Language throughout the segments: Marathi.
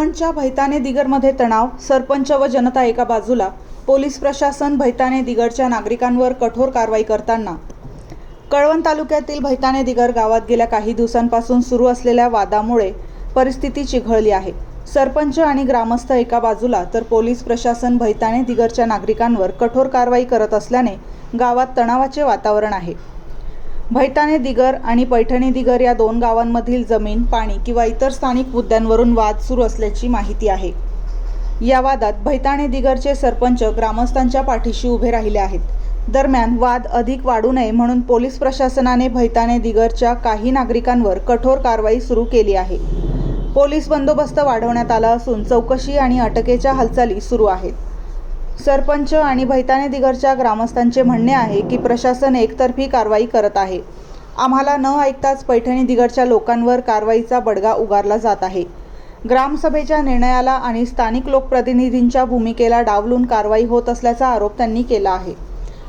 कळवणच्या भैताने दिगरमध्ये तणाव, सरपंच व जनता एका बाजूला, पोलीस प्रशासन भैताने दिगरच्या नागरिकांवर कठोर कारवाई करताना। कळवण तालुक्यातील भैताने दिगर गावात गेल्या काही दिवसांपासून सुरू असलेल्या वादामुळे परिस्थिती चिघळली आहे। सरपंच आणि ग्रामस्थ एका बाजूला तर पोलीस प्रशासन भैताने दिगरच्या नागरिकांवर कठोर कारवाई करत असल्याने गावात तणावाचे वातावरण आहे। भैताने दिगर आणि पैठणी दिगर या दोन गावांमधील जमीन, पाणी किंवा इतर स्थानिक मुद्द्यांवरून वाद सुरू असल्याची माहिती आहे। या वादात भैताने दिगरचे सरपंच ग्रामस्थांच्या पाठीशी उभे राहिले आहेत। दरम्यान वाद अधिक वाढू नये म्हणून पोलीस प्रशासनाने भैताने दिगरच्या काही नागरिकांवर कठोर कारवाई सुरू केली आहे। पोलीस बंदोबस्त वाढवण्यात आला असून चौकशी आणि अटकेच्या हालचाली सुरू आहेत। सरपंच आणि भैताने दिगरच्या ग्रामस्थांचे म्हणणे आहे की प्रशासन एकतर्फी कारवाई करत आहे। आम्हाला न ऐकताच पैठणी दिगरच्या लोकांवर कारवाईचा बडगा उगारला जात आहे। ग्रामसभेच्या निर्णयाला आणि स्थानिक लोकप्रतिनिधींच्या भूमिकेला डावलून कारवाई होत असल्याचा आरोप त्यांनी केला आहे।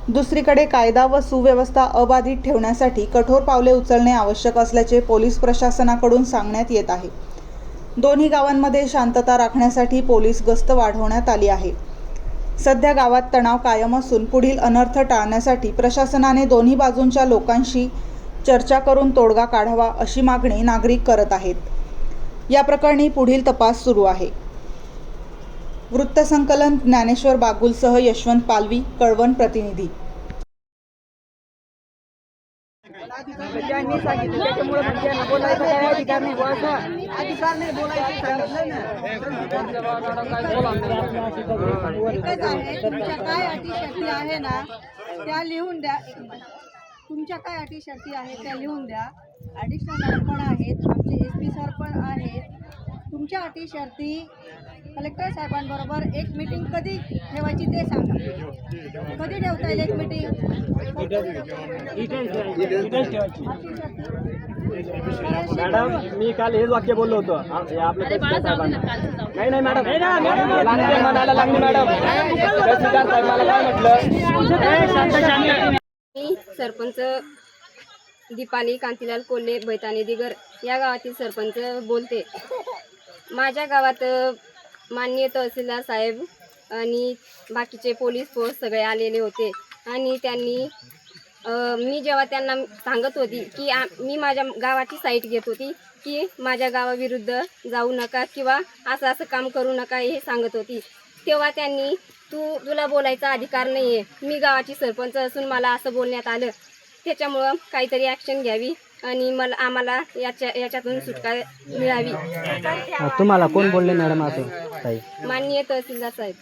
दुसरीकडे कायदा व सुव्यवस्था अबाधित ठेवण्यासाठी कठोर पावले उचलणे आवश्यक असल्याचे पोलीस प्रशासनाकडून सांगण्यात येत आहे। दोन्ही गावांमध्ये शांतता राखण्यासाठी पोलीस गस्त वाढवण्यात आली आहे। सध्या गावात तणाव कायम असून पुढील अनर्थ टाळण्यासाठी प्रशासनाने दोन्ही बाजूंच्या लोकांशी चर्चा करून तोडगा काढावा अशी मागणी नागरिक करत आहेत। या प्रकरणी पुढील तपास सुरू आहे। वृत्तसंकलन ज्ञानेश्वर बागुलसह यशवंत पालवी, कळवण प्रतिनिधी। त्यांनी सांगितलं त्याच्यामुळे त्यांना बोलायचं काय अधिकार नाही, अधिकार नाही बोलायचं सांगितलं ना। तुमच्या काय अटी शर्ती आहे ना त्या लिहून द्या। तुमच्या काय अटी शर्ती आहेत त्या लिहून द्या। ॲडिशनल पण आहेत, आमचे SP सर पण आहेत। तुमच्या अटी शर्ती कलेक्टर साहेबांबरोबर एक मीटिंग कधी ठेवायची ते सांगा। कधी ठेवता येईल एक मीटिंग? मॅडम, मी काल हेच वाक्य बोललो होतो आपल्या तहसीलदार साहेबांना। नाही मॅडम, म्हणायला लागली मॅडम। तहसीलदार साहेब मला काय म्हटलं? मी सरपंच दीपाली कांतीलाल कोल्हे भैताने दिगर या गावातील सरपंच बोलते। माझ्या गावात माननीय तहसीलदार साहेब आणि बाकीचे पोलीस फोर्स सगळे आलेले होते आणि त्यांनी मी जेव्हा त्यांना सांगत होती की मी माझ्या गावाची साईट घेत होती की माझ्या गावाविरुद्ध जाऊ नका किंवा असं काम करू नका हे सांगत होती, तेव्हा त्यांनी तुला बोलायचा अधिकार नाही आहे, मी गावाची सरपंच असून मला असं बोलण्यात आलं, त्याच्यामुळं काहीतरी ॲक्शन घ्यावी आणि आम्हाला याच्यातून सुटका मिळावी। तुम्हाला कोण बोलले मॅडम असं? माननीय तहसीलदार साहेब।